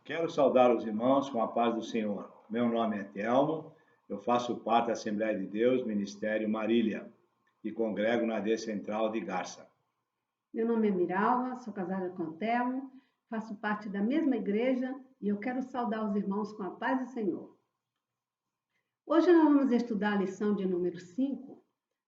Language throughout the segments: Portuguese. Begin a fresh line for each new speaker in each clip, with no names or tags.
Quero saudar os irmãos com a paz do Senhor. Meu nome é Telmo, eu faço parte da Assembleia de Deus, Ministério Marília, e congrego na D Central de Garça.
Meu nome é Miralva, sou casada com o Telmo, faço parte da mesma igreja e eu quero saudar os irmãos com a paz do Senhor. Hoje nós vamos estudar a lição de número 5.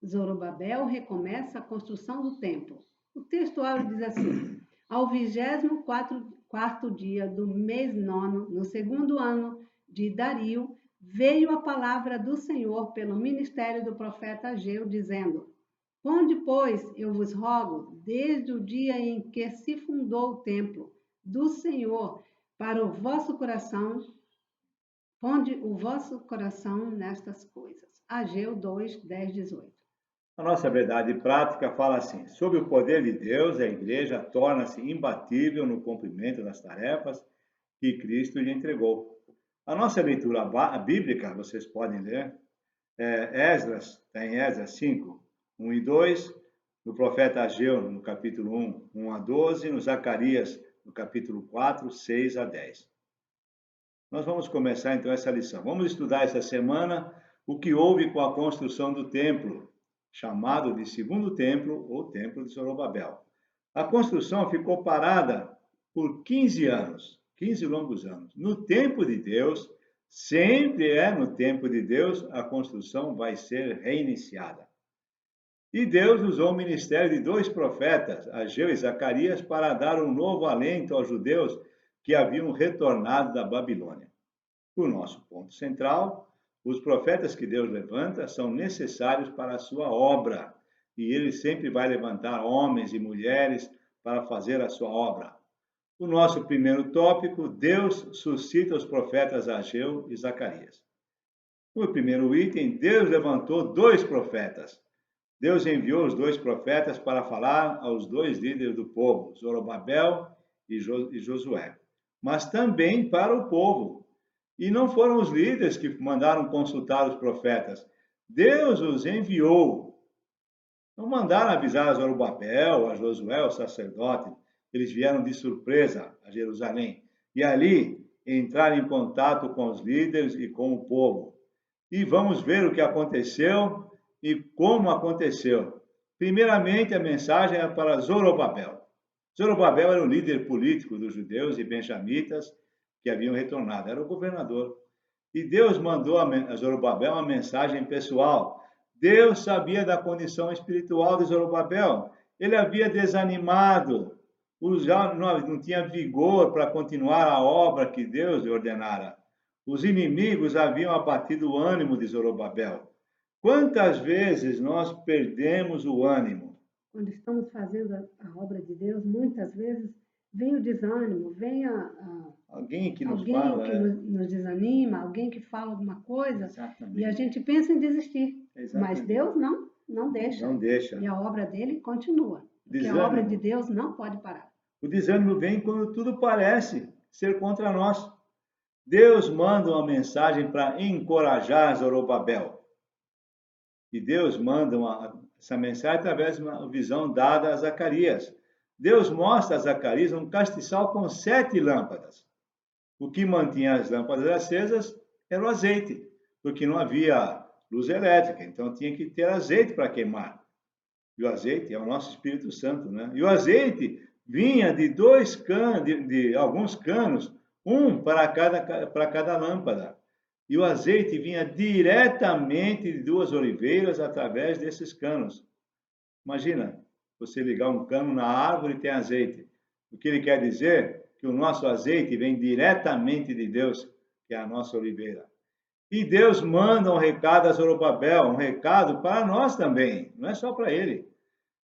Zorobabel recomeça a construção do templo. O texto áureo diz assim: ao 24º dia do mês nono, no segundo ano de Dario, veio a palavra do Senhor pelo ministério do profeta Ageu, dizendo: ponde, pois, eu vos rogo, desde o dia em que se fundou o templo do Senhor, para o vosso coração, ponde o vosso coração nestas coisas. Ageu 2, 10, 18.
A nossa verdade prática fala assim: sob o poder de Deus, a igreja torna-se imbatível no cumprimento das tarefas que Cristo lhe entregou. A nossa leitura bíblica, vocês podem ler, está em Esdras 5, 1 e 2, no profeta Ageu, no capítulo 1, 1 a 12, no Zacarias, no capítulo 4, 6 a 10. Nós vamos começar então essa lição. Vamos estudar essa semana o que houve com a construção do templo, chamado de segundo templo ou templo de Zorobabel. A construção ficou parada por 15 anos, 15 longos anos. No tempo de Deus, sempre no tempo de Deus, a construção vai ser reiniciada. E Deus usou o ministério de dois profetas, Ageu e Zacarias, para dar um novo alento aos judeus que haviam retornado da Babilônia. O nosso ponto central, os profetas que Deus levanta são necessários para a sua obra, e ele sempre vai levantar homens e mulheres para fazer a sua obra. O nosso primeiro tópico, Deus suscita os profetas Ageu e Zacarias. No primeiro item, Deus levantou dois profetas. Deus enviou os dois profetas para falar aos dois líderes do povo, Zorobabel e Josué, mas também para o povo. E não foram os líderes que mandaram consultar os profetas. Deus os enviou. Não mandaram avisar a Zorobabel, a Josué, o sacerdote. Eles vieram de surpresa a Jerusalém. E ali entraram em contato com os líderes e com o povo. E vamos ver o que aconteceu e como aconteceu. Primeiramente, a mensagem é para Zorobabel. Zorobabel era o líder político dos judeus e benjamitas que haviam retornado, era o governador. E Deus mandou a Zorobabel uma mensagem pessoal. Deus sabia da condição espiritual de Zorobabel. Ele havia desanimado, já não tinha vigor para continuar a obra que Deus lhe ordenara. Os inimigos haviam abatido o ânimo de Zorobabel. Quantas vezes nós perdemos o ânimo?
Quando estamos fazendo a obra de Deus, muitas vezes vem o desânimo, vem
alguém que nos
alguém
fala,
que nos desanima, alguém que fala alguma coisa,
exatamente,
e a gente pensa em desistir.
exatamente.
Mas Deus não deixa.
Não deixa.
E a obra dele continua. Porque a obra de Deus não pode parar.
O desânimo vem quando tudo parece ser contra nós. Deus manda uma mensagem para encorajar Zorobabel. E Deus manda essa mensagem através de uma visão dada a Zacarias. Deus mostra a Zacarias um castiçal com 7 lâmpadas. O que mantinha as lâmpadas acesas era o azeite, porque não havia luz elétrica, então tinha que ter azeite para queimar. E o azeite é o nosso Espírito Santo, né? E o azeite vinha de de alguns canos, um para cada lâmpada. E o azeite vinha diretamente de 2 oliveiras através desses canos. Imagina, você ligar um cano na árvore e tem azeite. O que ele quer dizer? Que o nosso azeite vem diretamente de Deus, que é a nossa oliveira. E Deus manda um recado a Zorobabel, um recado para nós também, não é só para ele.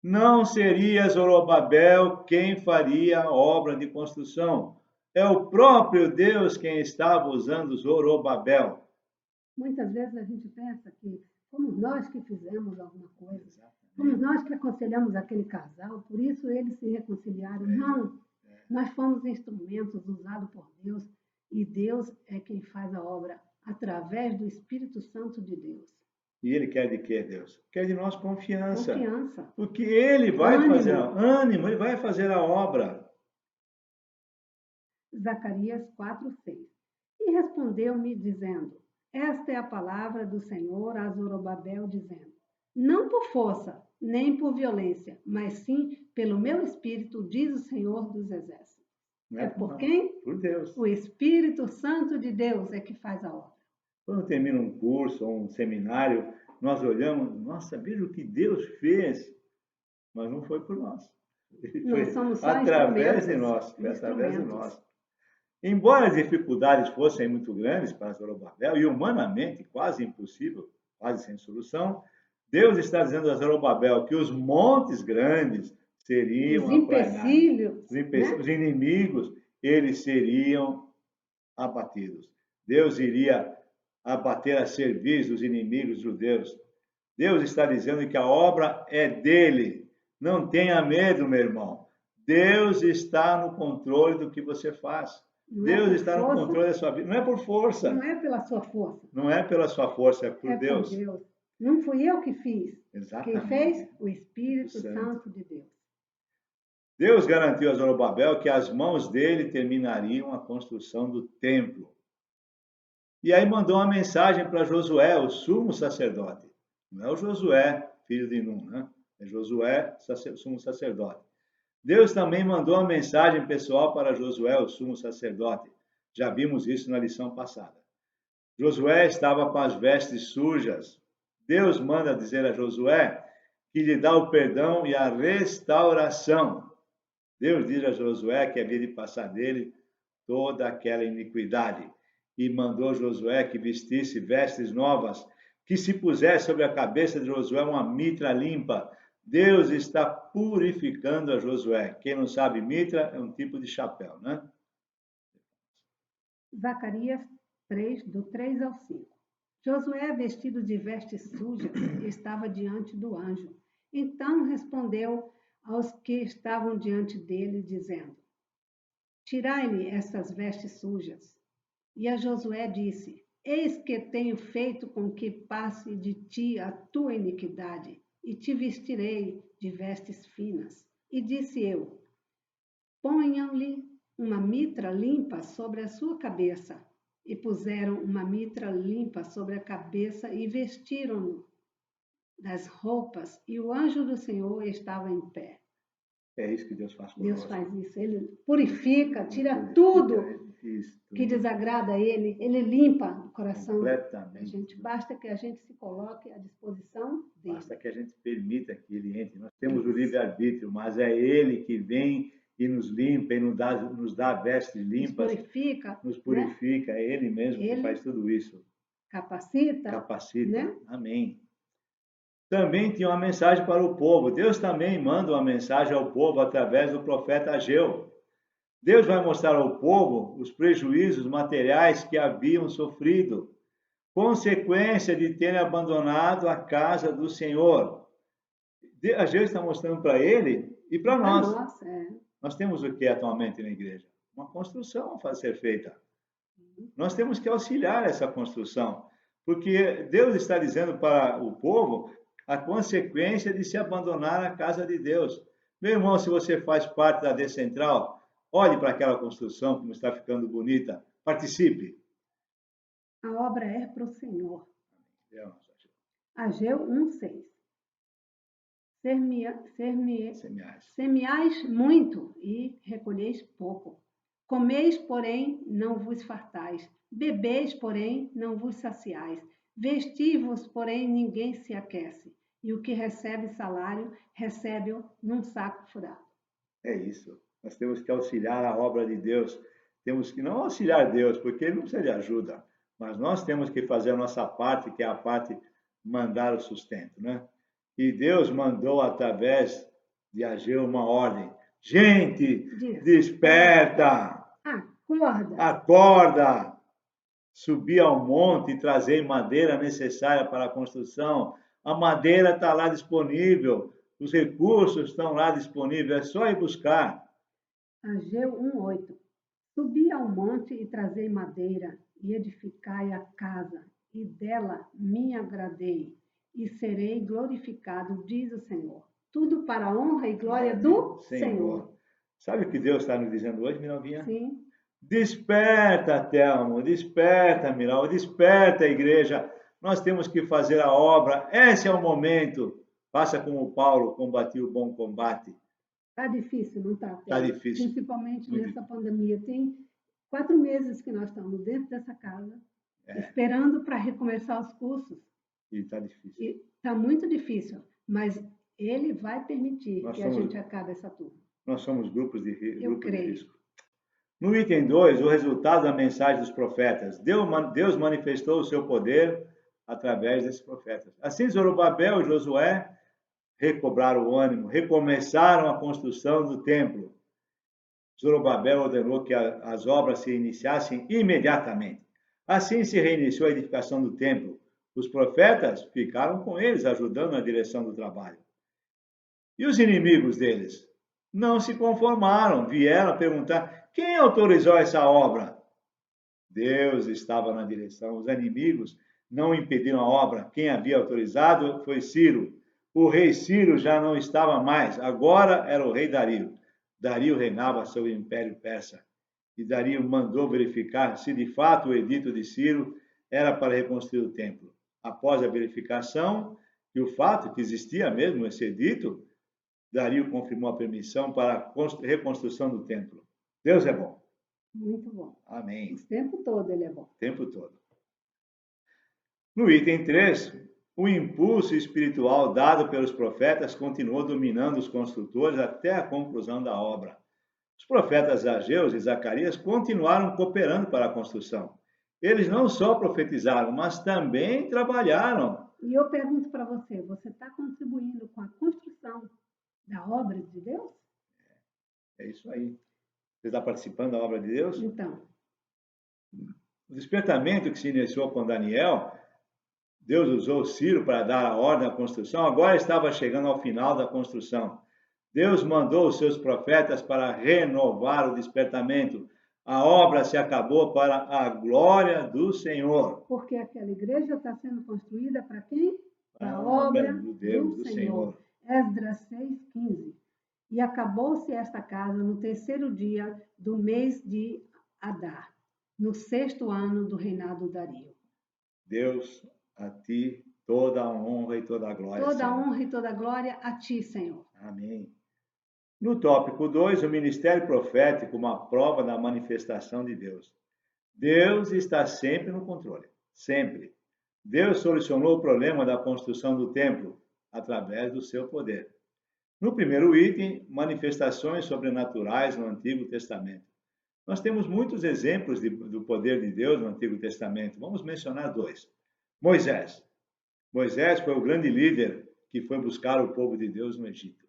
Não seria Zorobabel quem faria a obra de construção. É o próprio Deus quem estava usando Zorobabel.
Muitas vezes a gente pensa que fomos nós que fizemos alguma coisa, fomos nós que aconselhamos aquele casal, por isso eles se reconciliaram. Não, nós fomos instrumentos usados por Deus e Deus é quem faz a obra através do Espírito Santo de Deus.
E ele quer de quê, Deus? Quer de nós confiança.
Confiança.
Porque ele vai fazer ânimo, ele vai fazer a obra.
Zacarias 4:6. E respondeu-me, dizendo: Esta é a palavra do Senhor a Zorobabel, dizendo: Não por força, nem por violência, mas sim pelo meu Espírito, diz o Senhor dos Exércitos.
Não
É por quem?
Por Deus.
O Espírito Santo de Deus é que faz a obra.
Quando termina um curso ou um seminário, nós olhamos, nossa, veja o que Deus fez, mas não foi por nós.
Nós somos só
através de
instrumentos.
nós, foi através de nós. Embora as dificuldades fossem muito grandes para Zorobabel e humanamente quase impossível, quase sem solução, Deus está dizendo a Zorobabel que os montes grandes seriam
Os empecilhos,
os inimigos, eles seriam abatidos. Deus iria abater a cerviz dos inimigos judeus. Deus está dizendo que a obra é dele. Não tenha medo, meu irmão. Deus está no controle do que você faz. Deus está no controle da sua vida. Não é por força.
Não é pela sua força.
Não é pela sua força, é por Deus.
Por Deus. Não fui eu que fiz.
Exatamente.
Quem fez? O Espírito Santo de Deus.
Deus garantiu a Zorobabel que as mãos dele terminariam a construção do templo. E aí mandou uma mensagem para Josué, o sumo sacerdote. Não é o Josué, filho de Nun, né? É Josué, sumo sacerdote. Deus também mandou uma mensagem pessoal para Josué, o sumo sacerdote. Já vimos isso na lição passada. Josué estava com as vestes sujas. Deus manda dizer a Josué que lhe dá o perdão e a restauração. Deus diz a Josué que havia de passar dele toda aquela iniquidade. E mandou Josué que vestisse vestes novas, que se pusesse sobre a cabeça de Josué uma mitra limpa. Deus está purificando a Josué. Quem não sabe, mitra é um tipo de chapéu, né?
Zacarias 3, do 3 ao 5. Josué, vestido de vestes sujas, estava diante do anjo. Então respondeu aos que estavam diante dele, dizendo: Tirai-lhe estas vestes sujas. E a Josué disse: Eis que tenho feito com que passe de ti a tua iniquidade, e te vestirei de vestes finas. E disse eu: Ponham-lhe uma mitra limpa sobre a sua cabeça. E puseram uma mitra limpa sobre a cabeça e vestiram-no das roupas, e o anjo do Senhor estava em pé.
É isso que Deus faz conosco.
Deus faz isso. Ele purifica, tira tudo que desagrada a Ele. Ele limpa o coração
completamente.
Da gente. Basta que a gente se coloque à disposição dele.
Basta que a gente permita que Ele entre. Nós temos o livre-arbítrio, mas é Ele que vem e nos limpa e nos dá vestes limpas. Nos purifica. Né? É Ele mesmo que faz tudo isso.
Capacita.
Né? Amém. Também tinha uma mensagem para o povo. Deus também manda uma mensagem ao povo através do profeta Ageu. Deus vai mostrar ao povo os prejuízos materiais que haviam sofrido, consequência de terem abandonado a casa do Senhor. Ageu está mostrando para ele e para nós. Nós temos o que atualmente na igreja? Uma construção a ser feita. Nós temos que auxiliar essa construção, porque Deus está dizendo para o povo a consequência de se abandonar a casa de Deus. Meu irmão, se você faz parte da Decentral, olhe para aquela construção, como está ficando bonita. Participe.
A obra é para o Senhor. Ageu 1:6. Semeais muito e recolheis pouco. Comeis, porém, não vos fartais. Bebeis, porém, não vos saciais. Vestivos, porém, ninguém se aquece. E o que recebe salário, recebe-o num saco furado.
É isso. Nós temos que auxiliar a obra de Deus. Temos que não auxiliar Deus, porque Ele não precisa de ajuda. Mas nós temos que fazer a nossa parte, que é a parte mandar o sustento, né? E Deus mandou através de Ageu uma ordem. Gente, desperta! Acorda! Subir ao monte e trazer madeira necessária para a construção. A madeira está lá disponível, os recursos estão lá disponíveis, é só ir buscar.
Ageu 1:8. Subi ao monte e trazei madeira, e edificai a casa, e dela me agradei, e serei glorificado, diz o Senhor. Tudo para a honra e glória do Senhor.
Sabe o que Deus está nos dizendo hoje, minha novinha?
Sim.
Desperta, Telmo, desperta, Miral, desperta, igreja. Nós temos que fazer a obra. Esse é o momento. Faça como Paulo combatiu o bom combate.
Tá difícil, não tá?
Está difícil.
Principalmente
Muito
nessa pandemia. Tem 4 meses que nós estamos dentro dessa casa, esperando para recomeçar os cursos.
E está difícil.
E está muito difícil, mas ele vai permitir que a gente acabe essa turma.
Nós somos grupos de
Eu creio.
risco. No item 2, o resultado da mensagem dos profetas. Deus manifestou o seu poder através desses profetas. Assim, Zorobabel e Josué recobraram o ânimo, recomeçaram a construção do templo. Zorobabel ordenou que as obras se iniciassem imediatamente. Assim se reiniciou a edificação do templo. Os profetas ficaram com eles, ajudando na direção do trabalho. E os inimigos deles? Não se conformaram, vieram perguntar: quem autorizou essa obra? Deus estava na direção. Os inimigos não impediram a obra. Quem havia autorizado foi Ciro. O rei Ciro já não estava mais, agora era o rei Dario. Dario reinava sobre o Império Persa. E Dario mandou verificar se de fato o edito de Ciro era para reconstruir o templo. Após a verificação, que o fato que existia mesmo esse edito, Dario confirmou a permissão para a reconstrução do templo. Deus é bom.
Muito bom.
Amém.
O tempo todo ele é bom.
O tempo todo. No item 3, o impulso espiritual dado pelos profetas continuou dominando os construtores até a conclusão da obra. Os profetas Ageu e Zacarias continuaram cooperando para a construção. Eles não só profetizaram, mas também trabalharam.
E eu pergunto para você, você está contribuindo com a construção da obra de Deus?
É isso aí. Você está participando da obra de Deus?
Então.
O despertamento que se iniciou com Daniel, Deus usou Ciro para dar a ordem à construção, agora estava chegando ao final da construção. Deus mandou os seus profetas para renovar o despertamento. A obra se acabou para a glória do Senhor.
Porque aquela igreja está sendo construída para quem? Para a obra
do Deus, do Senhor.
Esdras 6:15. E acabou-se esta casa no 3º dia do mês de Adar, no 6º ano do reinado de Dario.
Deus, a ti toda a honra e toda a glória.
Toda a honra e toda a glória a ti, Senhor.
Amém. No tópico 2, o ministério profético, uma prova da manifestação de Deus. Deus está sempre no controle, sempre. Deus solucionou o problema da construção do templo através do seu poder. No primeiro item, manifestações sobrenaturais no Antigo Testamento. Nós temos muitos exemplos do poder de Deus no Antigo Testamento. Vamos mencionar 2. Moisés. Moisés foi o grande líder que foi buscar o povo de Deus no Egito.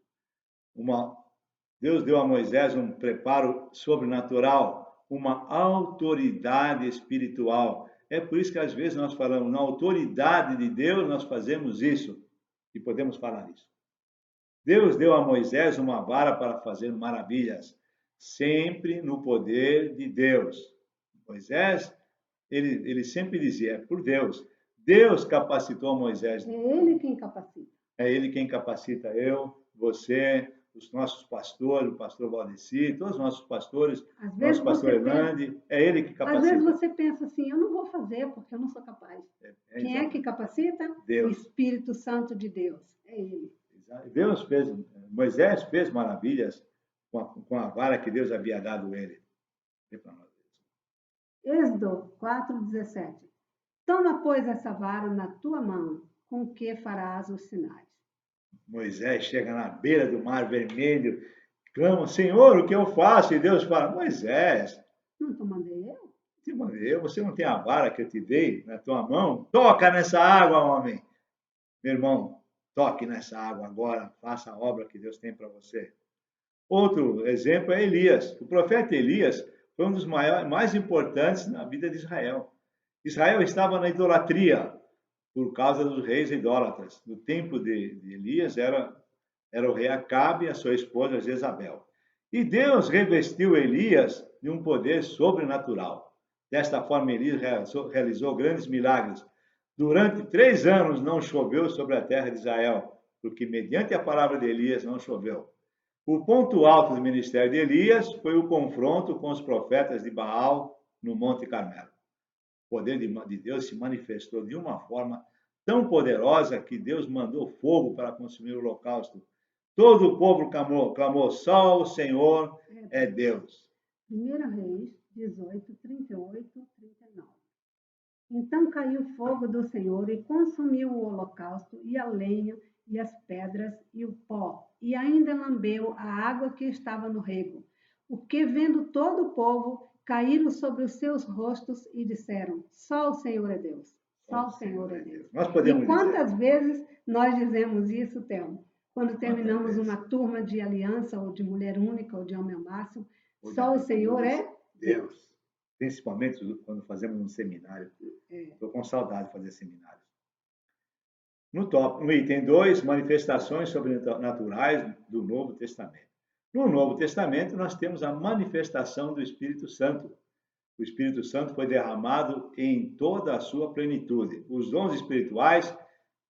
Deus deu a Moisés um preparo sobrenatural, uma autoridade espiritual. É por isso que às vezes nós falamos, na autoridade de Deus nós fazemos isso, e podemos falar isso. Deus deu a Moisés uma vara para fazer maravilhas, sempre no poder de Deus. Moisés, ele sempre dizia, é por Deus. Deus capacitou Moisés.
É ele quem capacita.
É ele quem capacita eu, você, os nossos pastores, o pastor Valdeci, todos os nossos pastores, nosso pastor Hernande, é ele que capacita.
Às vezes você pensa assim, eu não vou fazer porque eu não sou capaz. Quem é que capacita?
Deus.
O Espírito Santo de Deus, é ele.
Moisés fez maravilhas com a vara que Deus havia dado a ele.
Êxodo 4:17. Toma, pois, essa vara na tua mão, com que farás os sinais.
Moisés chega na beira do Mar Vermelho, clama, Senhor, o que eu faço? E Deus fala, Moisés,
não te mandei eu?
Te mandei eu, você não tem a vara que eu te dei na tua mão? Toca nessa água, homem. Meu irmão, toque nessa água agora, faça a obra que Deus tem para você. Outro exemplo é Elias. O profeta Elias foi um dos mais importantes na vida de Israel. Israel estava na idolatria por causa dos reis idólatras. No tempo de Elias era o rei Acabe e a sua esposa Jezabel. E Deus revestiu Elias de um poder sobrenatural. Desta forma, Elias realizou grandes milagres. Durante 3 anos não choveu sobre a terra de Israel, porque mediante a palavra de Elias não choveu. O ponto alto do ministério de Elias foi o confronto com os profetas de Baal no Monte Carmelo. O poder de Deus se manifestou de uma forma tão poderosa que Deus mandou fogo para consumir o holocausto. Todo o povo clamou, só o Senhor é Deus.
1 Reis 18, 38, 39. Então caiu o fogo do Senhor e consumiu o holocausto e a lenha e as pedras e o pó, e ainda lambeu a água que estava no rego. O que, vendo todo o povo, caíram sobre os seus rostos e disseram, só o Senhor é Deus. Só o Senhor é Deus.
Nós podemos
E quantas
dizer,
vezes nós dizemos isso, Thelma? Quando terminamos uma turma de aliança, ou de mulher única, ou de homem ao máximo, só o Senhor é Deus.
Principalmente quando fazemos um seminário. Estou com saudade de fazer seminários. No item 2, manifestações sobrenaturais do Novo Testamento. No Novo Testamento, nós temos a manifestação do Espírito Santo. O Espírito Santo foi derramado em toda a sua plenitude. Os dons espirituais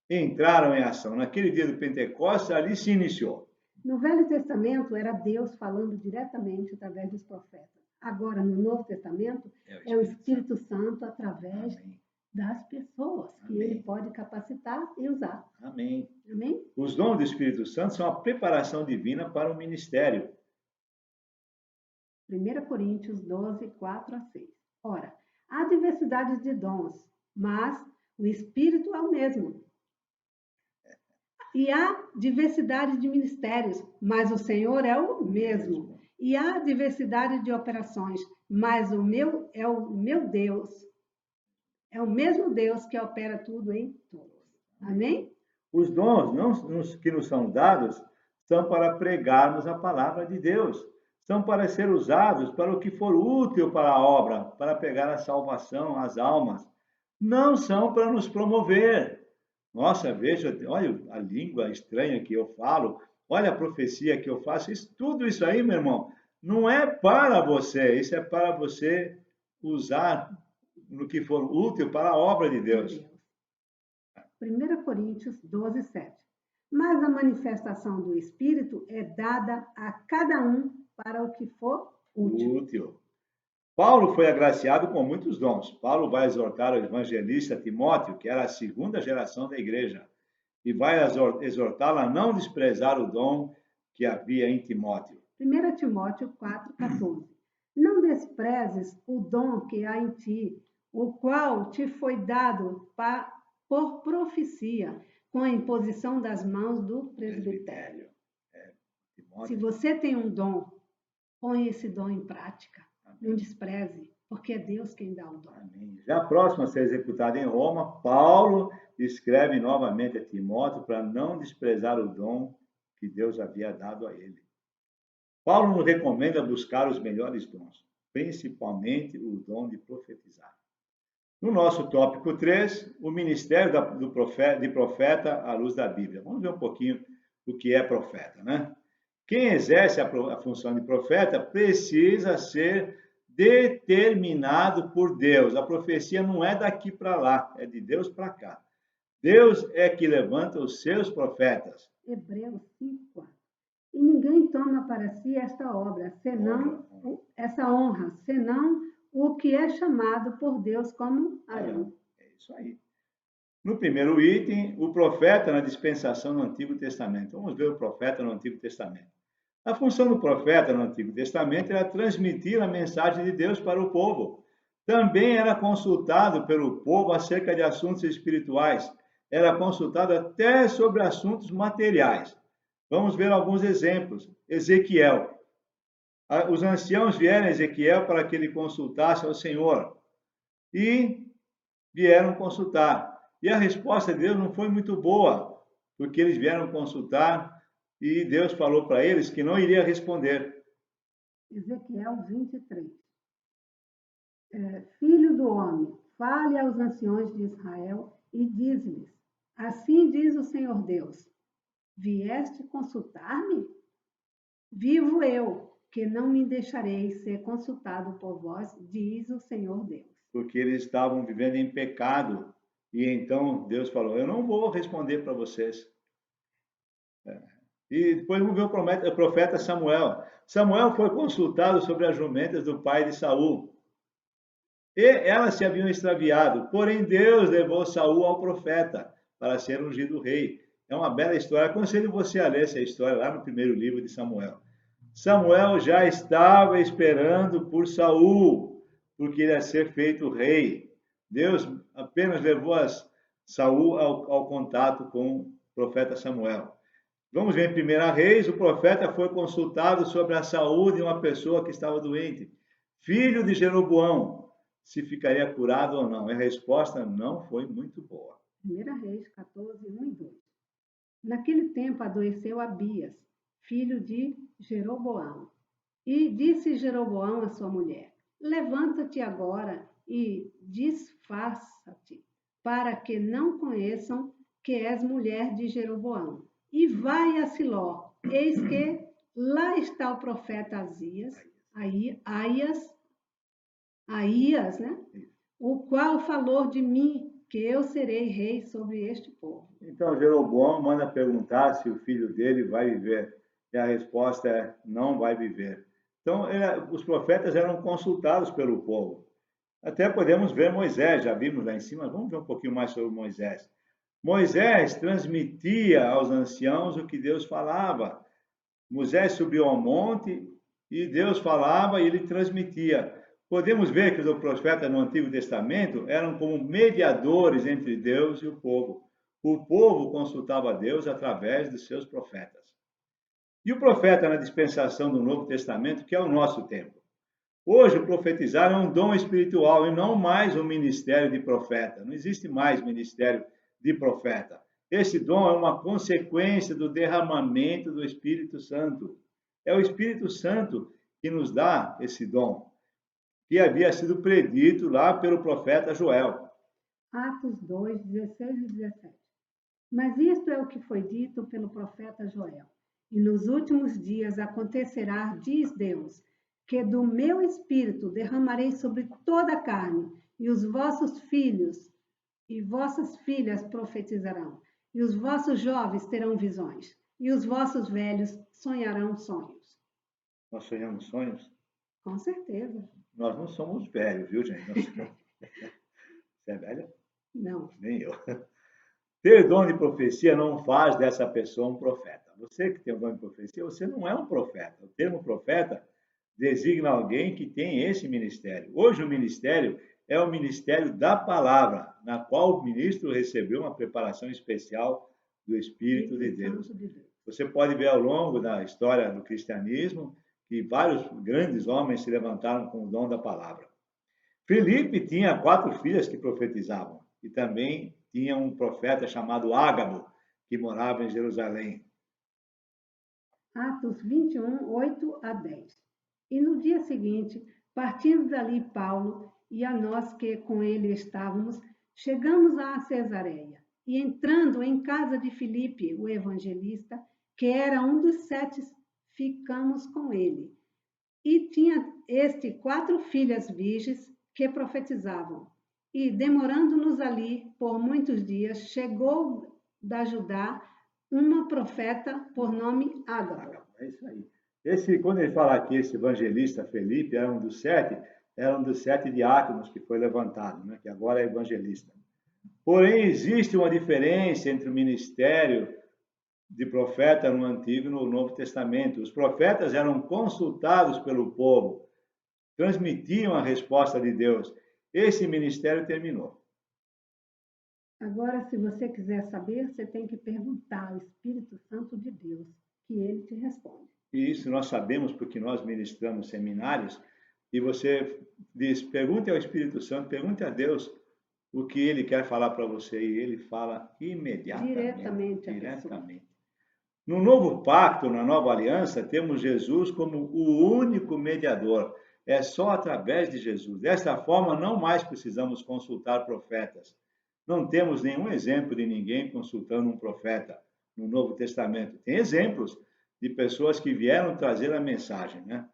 entraram em ação. Naquele dia do Pentecostes, ali se iniciou.
No Velho Testamento, era Deus falando diretamente através dos profetas. Agora, no Novo Testamento, é o Espírito Santo através das pessoas que ele pode capacitar e usar.
Amém.
Amém?
Os dons do Espírito Santo são a preparação divina para o ministério.
1 Coríntios 12, 4 a 6. Ora, há diversidade de dons, mas o Espírito é o mesmo. E há diversidade de ministérios, mas o Senhor é o mesmo. E há diversidade de operações, mas o meu Deus. É o mesmo Deus que opera tudo em todos. Amém?
Os dons que nos são dados são para pregarmos a palavra de Deus. São para ser usados para o que for útil para a obra, para pegar a salvação, as almas. Não são para nos promover. Nossa, veja, olha a língua estranha que eu falo, olha a profecia que eu faço. Tudo isso aí, meu irmão, não é para você. Isso é para você usar no que for útil para a obra de Deus.
1 Coríntios 12, 7. Mas a manifestação do Espírito é dada a cada um para o que for útil.
Paulo foi agraciado com muitos dons. Paulo vai exortar o evangelista Timóteo, que era a segunda geração da igreja, e vai exortá-lo a não desprezar o dom que havia em Timóteo.
1 Timóteo 4, 14. Não desprezes o dom que há em ti, o qual te foi dado por profecia, com a imposição das mãos do presbitério. Se você tem um dom, põe esse dom em prática. Não despreze, porque é Deus quem dá o dom.
Amém. Já próximo a ser executado em Roma, Paulo escreve novamente a Timóteo para não desprezar o dom que Deus havia dado a ele. Paulo nos recomenda buscar os melhores dons, principalmente o dom de profetizar. No nosso tópico 3, o ministério de profeta à luz da Bíblia. Vamos ver um pouquinho o que é profeta, né? Quem exerce a função de profeta precisa ser determinado por Deus. A profecia não é daqui para lá, é de Deus para cá. Deus é que levanta os seus profetas.
Hebreus 5:4. E ninguém toma para si esta obra, senão essa honra, senão o que é chamado por Deus como Arão.
É isso aí. No primeiro item, o profeta na dispensação no Antigo Testamento. Vamos ver o profeta no Antigo Testamento. A função do profeta no Antigo Testamento era transmitir a mensagem de Deus para o povo. Também era consultado pelo povo acerca de assuntos espirituais. Era consultado até sobre assuntos materiais. Vamos ver alguns exemplos. Ezequiel. Os anciãos vieram a Ezequiel para que ele consultasse ao Senhor. E vieram consultar. E a resposta de Deus não foi muito boa, porque eles vieram consultar e Deus falou para eles que não iria responder.
Ezequiel 23. Filho do homem, fale aos anciões de Israel e diz-lhes, assim diz o Senhor Deus, vieste consultar-me? Vivo eu, que não me deixarei ser consultado por vós, diz o Senhor Deus.
Porque eles estavam vivendo em pecado. E então Deus falou, eu não vou responder para vocês. E depois vamos ver o profeta Samuel. Samuel foi consultado sobre as jumentas do pai de Saul. E elas se haviam extraviado, porém Deus levou Saul ao profeta para ser ungido rei. É uma bela história. Aconselho você a ler essa história lá no primeiro livro de Samuel. Samuel já estava esperando por Saul, porque ele ia ser feito rei. Deus apenas levou Saul ao contato com o profeta Samuel. Vamos ver em 1 Reis, o profeta foi consultado sobre a saúde de uma pessoa que estava doente, filho de Jeroboão, se ficaria curado ou não. E a resposta não foi muito boa.
1 Reis 14, 1 e 2. Naquele tempo adoeceu Abias, filho de Jeroboão. E disse Jeroboão à sua mulher: Levanta-te agora e disfarça-te, para que não conheçam que és mulher de Jeroboão. E vai a Siló. Eis que lá está o profeta Aías, né? O qual falou de mim, que eu serei rei sobre este povo.
Então Jeroboão manda perguntar se o filho dele vai viver. E a resposta é: não vai viver. Então os profetas eram consultados pelo povo. Até podemos ver Moisés, já vimos lá em cima, vamos ver um pouquinho mais sobre Moisés. Moisés transmitia aos anciãos o que Deus falava. Moisés subiu ao monte e Deus falava e ele transmitia. Podemos ver que os profetas no Antigo Testamento eram como mediadores entre Deus e o povo. O povo consultava Deus através dos seus profetas. E o profeta na dispensação do Novo Testamento, que é o nosso tempo. Hoje, o profetizar é um dom espiritual e não mais um ministério de profeta. Não existe mais ministério de profeta. Esse dom é uma consequência do derramamento do Espírito Santo. É o Espírito Santo que nos dá esse dom, que havia sido predito lá pelo profeta Joel.
Atos 2, 16 e 17. Mas isto é o que foi dito pelo profeta Joel. E nos últimos dias acontecerá, diz Deus, que do meu espírito derramarei sobre toda a carne, e os vossos filhos e vossas filhas profetizarão, e os vossos jovens terão visões, e os vossos velhos sonharão sonhos.
Nós sonhamos sonhos?
Com certeza.
Nós não somos velhos, viu, gente? Você é velha?
Não.
Nem eu. Ter dom de profecia não faz dessa pessoa um profeta. Você que tem o dom de profecia, você não é um profeta. O termo profeta designa alguém que tem esse ministério. Hoje o ministério é o ministério da palavra, na qual o ministro recebeu uma preparação especial do Espírito de Deus. Você pode ver ao longo da história do cristianismo que vários grandes homens se levantaram com o dom da palavra. Filipe tinha 4 filhas que profetizavam e também tinha um profeta chamado Ágabo, que morava em Jerusalém.
Atos 21, 8 a 10. E no dia seguinte, partindo dali Paulo e a nós que com ele estávamos, chegamos a Cesareia. E entrando em casa de Filipe, o evangelista, que era um dos 7, ficamos com ele. E tinha este 4 filhas virgens que profetizavam. E, demorando-nos ali por muitos dias, chegou da Judá uma profeta por nome Ágabo.
É isso aí. Quando ele fala aqui, esse evangelista Felipe era um dos 7 diáconos que foi levantado, né? Que agora é evangelista. Porém, existe uma diferença entre o ministério de profeta no Antigo e no Novo Testamento. Os profetas eram consultados pelo povo, transmitiam a resposta de Deus. Esse ministério terminou.
Agora, se você quiser saber, você tem que perguntar ao Espírito Santo de Deus, que ele te responde.
E isso nós sabemos porque nós ministramos seminários, e você diz, pergunte ao Espírito Santo, pergunte a Deus o que ele quer falar para você, e ele fala imediatamente. Diretamente. No novo pacto, na nova aliança, temos Jesus como o único mediador. É só através de Jesus. Desta forma, não mais precisamos consultar profetas. Não temos nenhum exemplo de ninguém consultando um profeta no Novo Testamento. Tem exemplos de pessoas que vieram trazer a mensagem, né?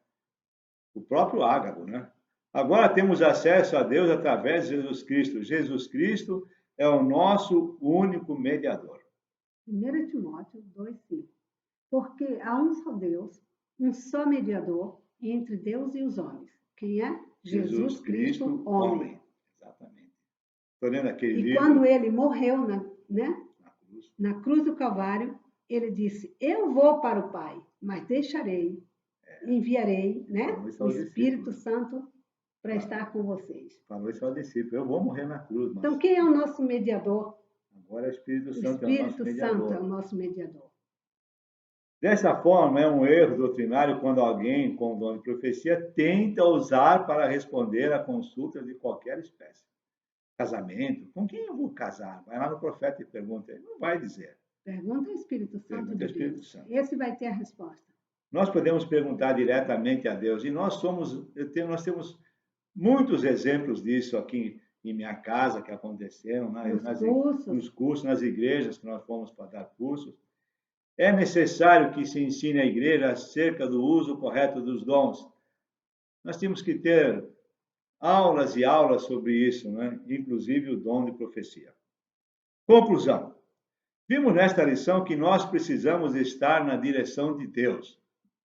O próprio Ágabo, né? Agora temos acesso a Deus através de Jesus Cristo. Jesus Cristo é o nosso único mediador.
1 Timóteo 2,5. Porque há um só Deus, um só mediador entre Deus e os homens. Quem é? Jesus Cristo, homem.
Exatamente. Estou lendo aquele
E
livro.
quando ele morreu
Cruz.
na cruz do Calvário, ele disse: Eu vou para o Pai, mas deixarei, enviarei, o Espírito Santo para estar com vocês.
Falou isso ao discípulo: eu vou morrer na cruz. Mas...
Então, quem é o nosso mediador?
Agora é o Espírito Santo.
O Espírito Santo é o nosso mediador.
Dessa forma, é um erro doutrinário quando alguém com dom de profecia tenta usar para responder a consultas de qualquer espécie. Casamento, com quem eu vou casar? Vai lá no profeta e pergunta, ele não vai dizer.
Pergunta ao Espírito Santo.
Pergunta ao Espírito Santo.
Esse vai ter a resposta.
Nós podemos perguntar diretamente a Deus, e nós temos muitos exemplos disso aqui em minha casa que aconteceram, nos cursos, nas igrejas que nós fomos para dar cursos. É necessário que se ensine à igreja acerca do uso correto dos dons. Nós temos que ter aulas e aulas sobre isso, inclusive o dom de profecia. Conclusão. Vimos nesta lição que nós precisamos estar na direção de Deus.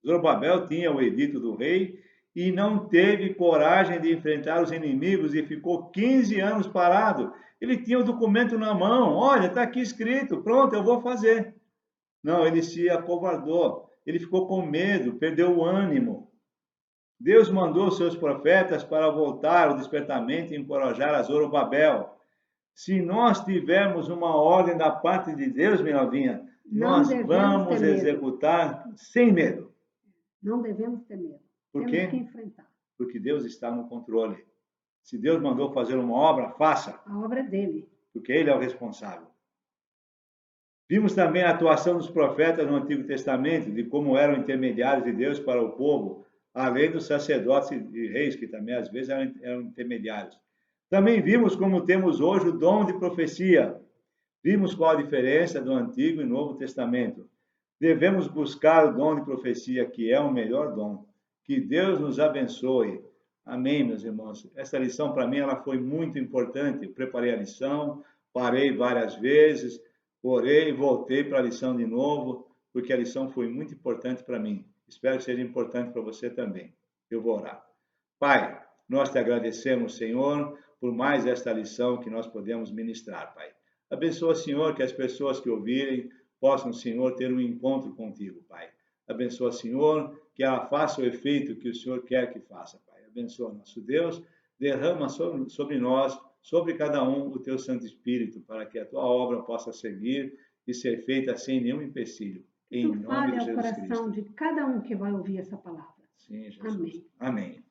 Zorobabel tinha o edito do rei e não teve coragem de enfrentar os inimigos e ficou 15 anos parado. Ele tinha o documento na mão. Olha, está aqui escrito. Pronto, eu vou fazer. Não, ele se acovardou. Ele ficou com medo, perdeu o ânimo. Deus mandou seus profetas para voltar ao despertamento e encorajar a Zorobabel. Se nós tivermos uma ordem da parte de Deus, minha novinha, nós vamos executar sem medo.
Não devemos ter medo.
Por quê?
Temos que enfrentar.
Porque Deus está no controle. Se Deus mandou fazer uma obra, faça.
A obra é dele.
Porque Ele é o responsável. Vimos também a atuação dos profetas no Antigo Testamento, de como eram intermediários de Deus para o povo, além dos sacerdotes e reis, que também às vezes eram intermediários. Também vimos como temos hoje o dom de profecia. Vimos qual a diferença do Antigo e Novo Testamento. Devemos buscar o dom de profecia, que é o melhor dom. Que Deus nos abençoe. Amém, meus irmãos. Essa lição, para mim, ela foi muito importante. Eu preparei a lição, parei várias vezes, orei, voltei para a lição de novo, porque a lição foi muito importante para mim. Espero que seja importante para você também. Eu vou orar. Pai, nós te agradecemos, Senhor, por mais esta lição que nós podemos ministrar, Pai. Abençoa, Senhor, que as pessoas que ouvirem possam, Senhor, ter um encontro contigo, Pai. Abençoa, Senhor, que ela faça o efeito que o Senhor quer que faça, Pai. Abençoa, nosso Deus, derrama sobre nós, sobre cada um, o teu Santo Espírito, para que a tua obra possa seguir e ser feita sem nenhum empecilho. Em nome de Jesus Cristo.
Fale ao coração de cada um que vai ouvir essa palavra.
Sim, Jesus.
Amém.
Amém.